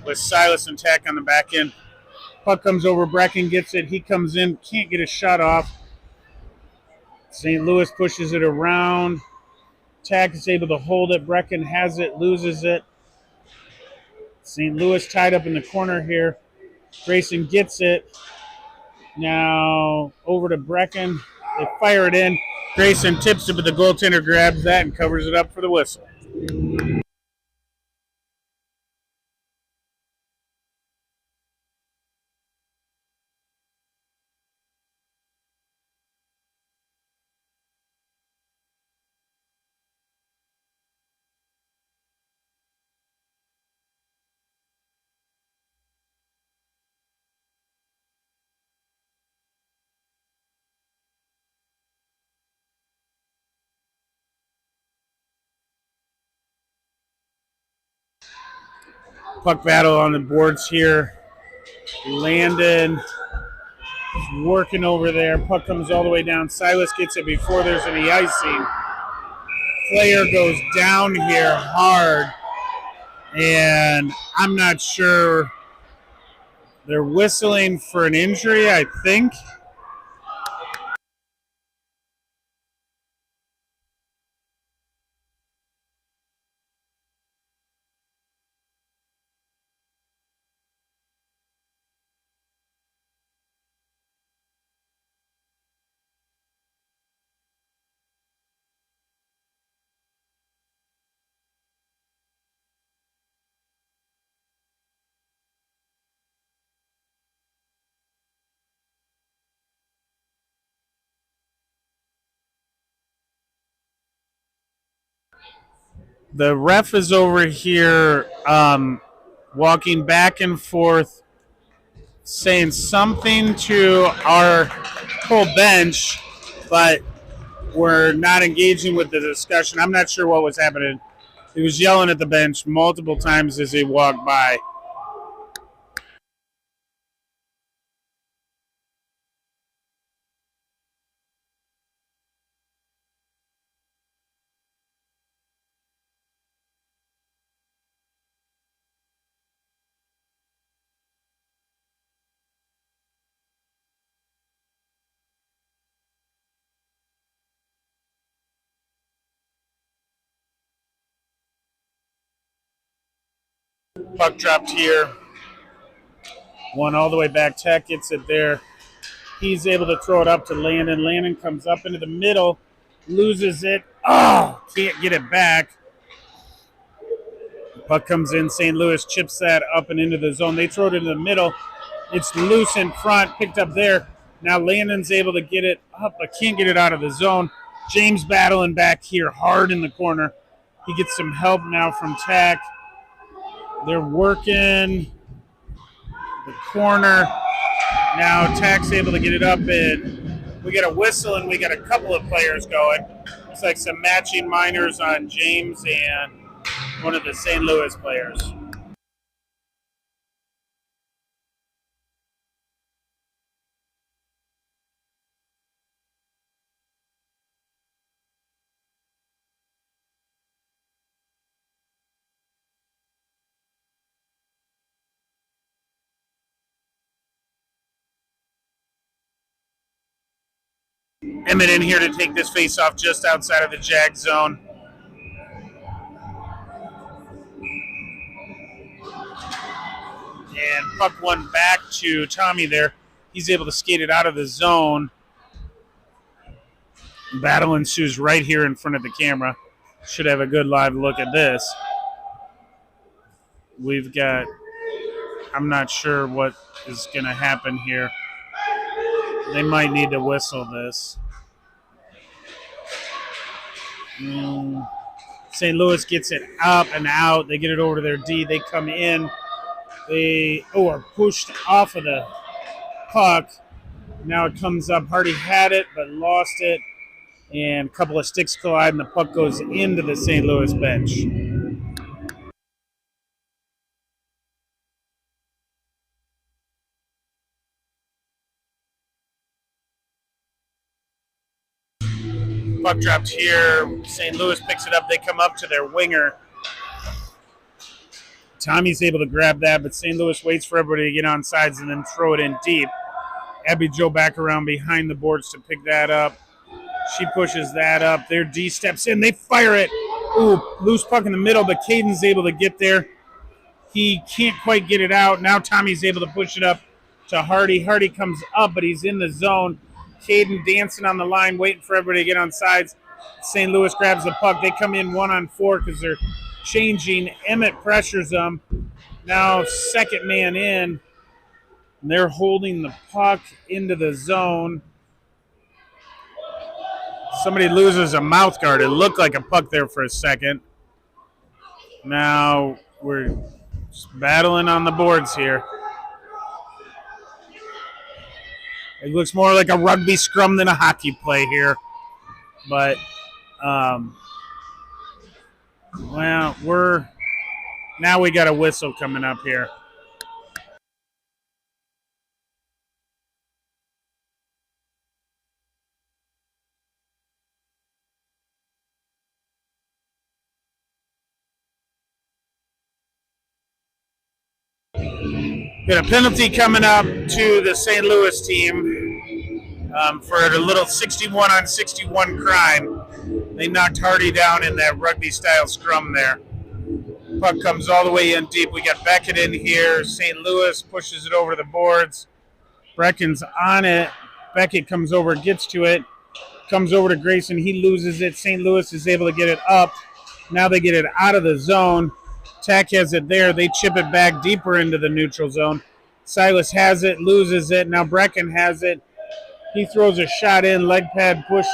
with Silas and Tack on the back end. Puck comes over, Brecken gets it. He comes in, can't get a shot off. St. Louis pushes it around. Tack is able to hold it. Brecken has it, loses it. St. Louis tied up in the corner here. Grayson gets it. Now over to Brecken. They fire it in. Grayson tips it, but the goaltender grabs that and covers it up for the whistle. Puck battle on the boards here. Landon is working over there. Puck comes all the way down. Silas gets it before there's any icing. Player goes down here hard, and I'm not sure. They're whistling for an injury, I think. The ref is over here walking back and forth, saying something to our whole bench, but we're not engaging with the discussion. I'm not sure what was happening. He was yelling at the bench multiple times as he walked by. Puck dropped here. One all the way back. Tech gets it there. He's able to throw it up to Landon. Landon comes up into the middle, loses it. Oh, can't get it back. Puck comes in. St. Louis chips that up and into the zone. They throw it into the middle. It's loose in front, picked up there. Now Landon's able to get it up, but can't get it out of the zone. James battling back here hard in the corner. He gets some help now from Tech. They're working the corner. Now Tech's able to get it up, and we got a whistle, and we got a couple of players going. Looks like some matching minors on James and one of the St. Louis players. Emmett in here to take this face-off just outside of the Jag zone. And puck one back to Tommy there. He's able to skate it out of the zone. Battle ensues right here in front of the camera. Should have a good live look at this. We've got, I'm not sure what is going to happen here. They might need to whistle this. St. Louis gets it up and out. They get it over to their D. They come in. They are pushed off of the puck. Now it comes up. Hardy had it but lost it. And a couple of sticks collide, and the puck goes into the St. Louis bench. Puck dropped here. St. Louis picks it up. They come up to their winger. Tommy's able to grab that, but St. Louis waits for everybody to get on sides and then throw it in deep. Abby Joe back around behind the boards to pick that up. She pushes that up. Their D steps in. They fire it. Ooh, loose puck in the middle, but Caden's able to get there. He can't quite get it out. Now Tommy's able to push it up to Hardy. Hardy comes up, but he's in the zone. Caden dancing on the line, waiting for everybody to get on sides. St. Louis grabs the puck. They come in 1-on-4 because they're changing. Emmett pressures them. Now second man in. They're holding the puck into the zone. Somebody loses a mouth guard. It looked like a puck there for a second. Now we're just battling on the boards here. It looks more like a rugby scrum than a hockey play here. But, well, Now we got a whistle coming up here. Got a penalty coming up to the St. Louis team for a little 61 on 61 crime. They knocked Hardy down in that rugby-style scrum there. Puck comes all the way in deep. We got Beckett in here. St. Louis pushes it over the boards. Brecken's on it. Beckett comes over, gets to it. Comes over to Grayson. He loses it. St. Louis is able to get it up. Now they get it out of the zone. Tech has it there. They chip it back deeper into the neutral zone. Silas has it, loses it. Now Brecken has it. He throws a shot in. Leg pad pushed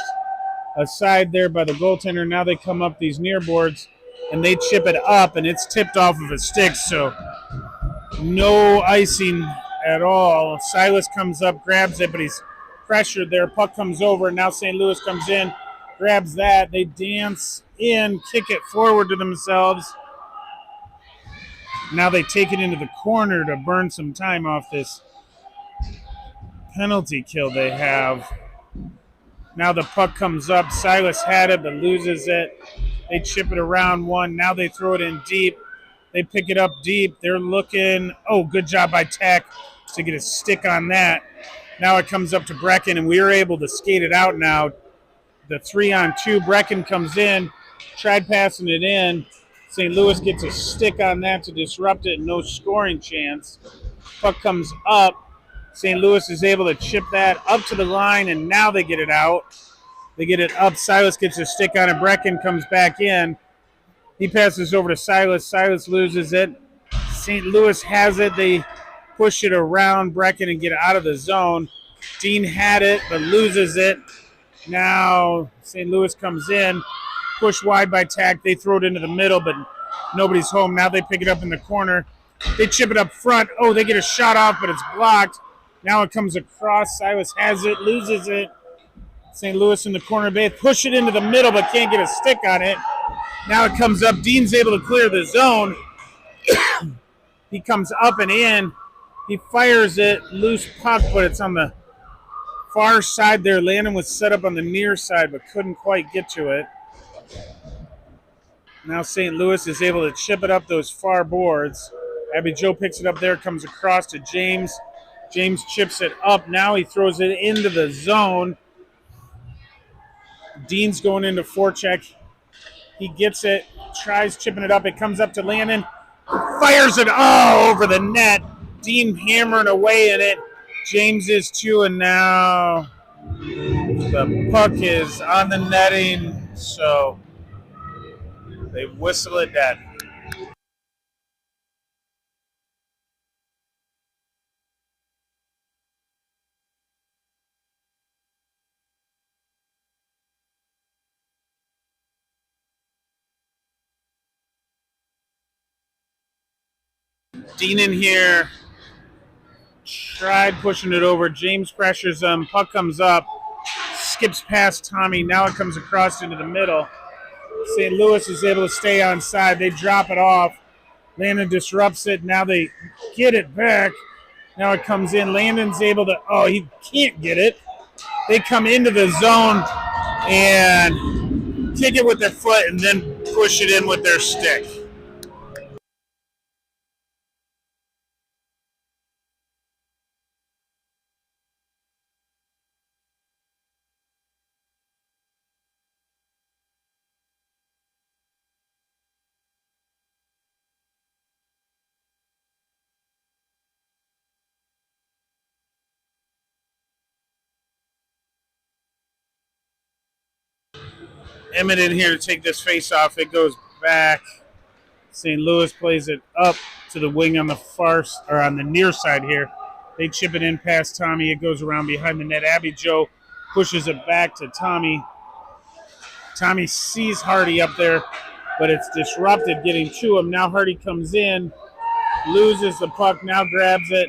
aside there by the goaltender. Now they come up these near boards, and they chip it up, and it's tipped off of a stick, so no icing at all. Silas comes up, grabs it, but he's pressured there. Puck comes over. Now St. Louis comes in, grabs that. They dance in, kick it forward to themselves. Now they take it into the corner to burn some time off this penalty kill they have. Now the puck comes up. Silas had it but loses it. They chip it around one. Now they throw it in deep. They pick it up deep. They're looking. Oh, good job by Tech to get a stick on that. Now it comes up to Brecken, and we are able to skate it out now. The 3-on-2. Brecken comes in, tried passing it in. St. Louis gets a stick on that to disrupt it. No scoring chance. Puck comes up. St. Louis is able to chip that up to the line, and now they get it out. They get it up. Silas gets a stick on it. Brecken comes back in. He passes over to Silas. Silas loses it. St. Louis has it. They push it around Brecken and get out of the zone. Dean had it but loses it. Now St. Louis comes in. Push wide by Tack. They throw it into the middle, but nobody's home. Now they pick it up in the corner. They chip it up front. Oh, they get a shot off, but it's blocked. Now it comes across. Silas has it, loses it. St. Louis in the corner. They push it into the middle, but can't get a stick on it. Now it comes up. Dean's able to clear the zone. He comes up and in. He fires it. Loose puck, but it's on the far side there. Landon was set up on the near side, but couldn't quite get to it. Now St. Louis is able to chip it up those far boards. Abby Joe picks it up there, comes across to James. James chips it up. Now he throws it into the zone. Dean's going into forecheck. He gets it, tries chipping it up. It comes up to Landon. Fires it over the net. Dean hammering away in it. James is too, and now the puck is on the netting, so they whistle it dead. Dean in here, tried pushing it over. James pressures him. Puck comes up, skips past Tommy. Now it comes across into the middle. St. Louis is able to stay on side. They drop it off. Landon disrupts it. Now they get it back. Now it comes in. Landon's able to, he can't get it. They come into the zone and kick it with their foot and then push it in with their stick. Emmett in here to take this face off. It goes back. St. Louis plays it up to the wing on the on the near side here. They chip it in past Tommy. It goes around behind the net. Abby Joe pushes it back to Tommy. Tommy sees Hardy up there, but it's disrupted getting to him. Now Hardy comes in, loses the puck, now grabs it.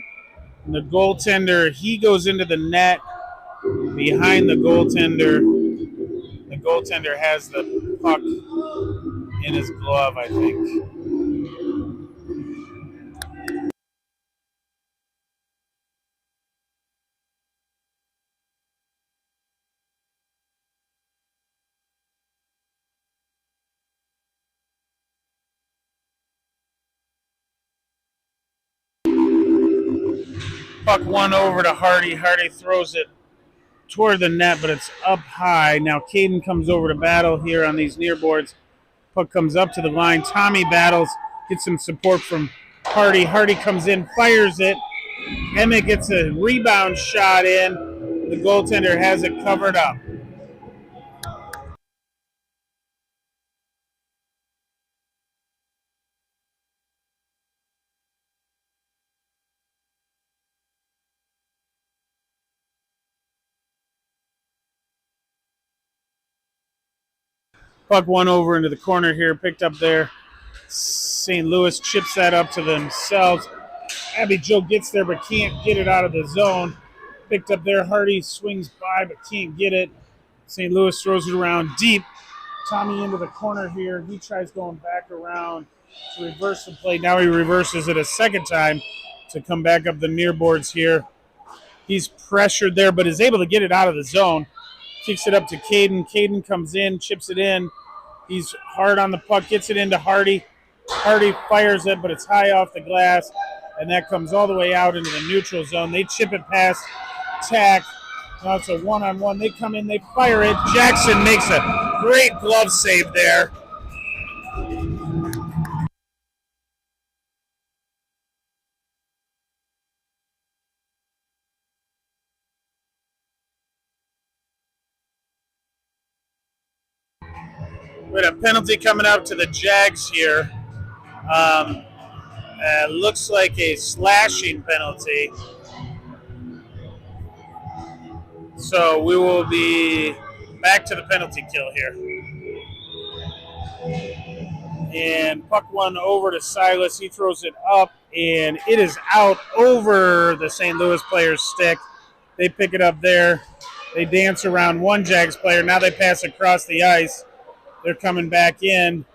And the goaltender, he goes into the net behind the goaltender. The goaltender has the puck in his glove, I think. puck one over to Hardy. Hardy throws it toward the net, but it's up high. Now Caden comes over to battle here on these near boards. Puck comes up to the line. Tommy battles, gets some support from Hardy. Hardy comes in, fires it. Emmett gets a rebound shot in. The goaltender has it covered up. Puck one over into the corner here, picked up there. St. Louis chips that up to themselves. Abby Joe gets there but can't get it out of the zone. Picked up there. Hardy swings by but can't get it. St. Louis throws it around deep. Tommy into the corner here. He tries going back around to reverse the play. Now he reverses it a second time to come back up the near boards here. He's pressured there but is able to get it out of the zone. Kicks it up to Caden. Caden comes in, chips it in. He's hard on the puck, gets it into Hardy. Hardy fires it, but it's high off the glass, and that comes all the way out into the neutral zone. They chip it past Tack. Now it's a one-on-one. They come in, they fire it. Jackson makes a great glove save there. We had a penalty coming up to the Jags here. Looks like a slashing penalty. So we will be back to the penalty kill here. And puck one over to Silas. He throws it up, and it is out over the St. Louis player's stick. They pick it up there. They dance around one Jags player. Now they pass across the ice. They're coming back in.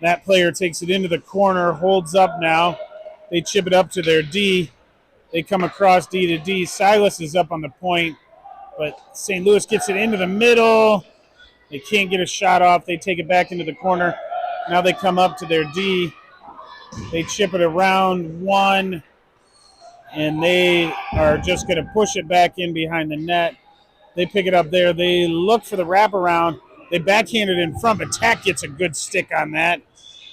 That player takes it into the corner, holds up now. They chip it up to their D. They come across D to D. Silas is up on the point, but St. Louis gets it into the middle. They can't get a shot off. They take it back into the corner. Now they come up to their D. They chip it around one, and they are just going to push it back in behind the net. They pick it up there. They look for the wraparound. They backhand it in front, but Tack gets a good stick on that.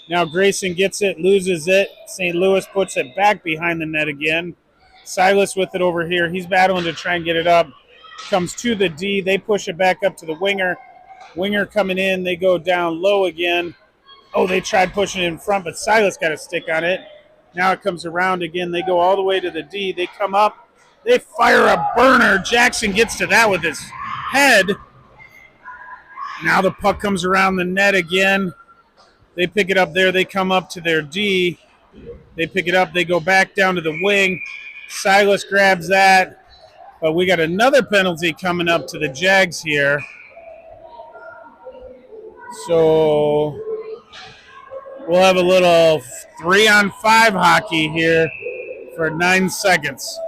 Now Grayson gets it, loses it. St. Louis puts it back behind the net again. Silas with it over here. He's battling to try and get it up. Comes to the D. They push it back up to the winger. Winger coming in. They go down low again. Oh, they tried pushing it in front, but Silas got a stick on it. Now it comes around again. They go all the way to the D. They come up. They fire a burner. Jackson gets to that with his head. Now the puck comes around the net again. They pick it up there. They come up to their D. They pick it up. They go back down to the wing. Silas grabs that. But we got another penalty coming up to the Jags here. So we'll have a little 3-on-5 hockey here for 9 seconds.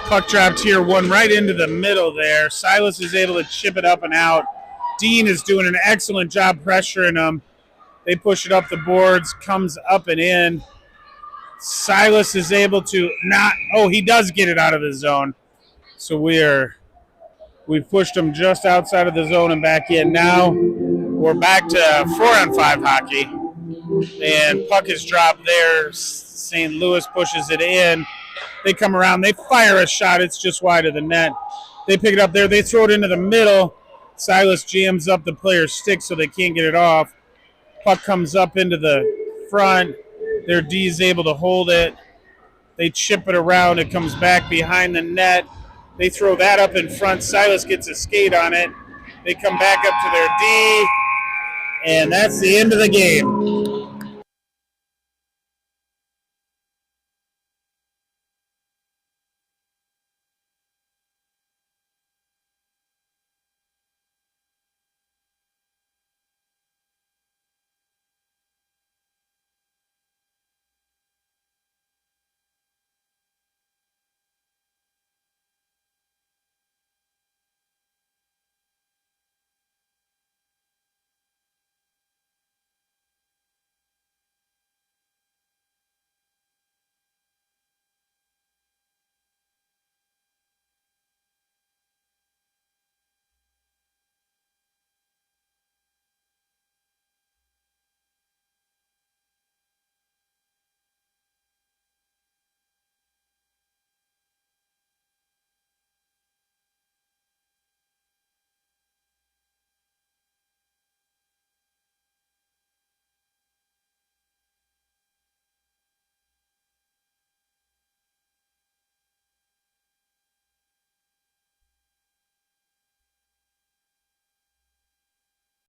Puck dropped here, one right into the middle there. Silas is able to chip it up and out. Dean is doing an excellent job pressuring them. They push it up the boards, comes up and in. Silas is able to not, he does get it out of the zone. So we've pushed him just outside of the zone and back in. Now we're back to 4-on-5 hockey. And puck is dropped there. St. Louis pushes it in. They come around. They fire a shot. It's just wide of the net. They pick it up there. They throw it into the middle. Silas jams up the player's stick so they can't get it off. Puck comes up into the front. Their D is able to hold it. They chip it around. It comes back behind the net. They throw that up in front. Silas gets a skate on it. They come back up to their D. And that's the end of the game.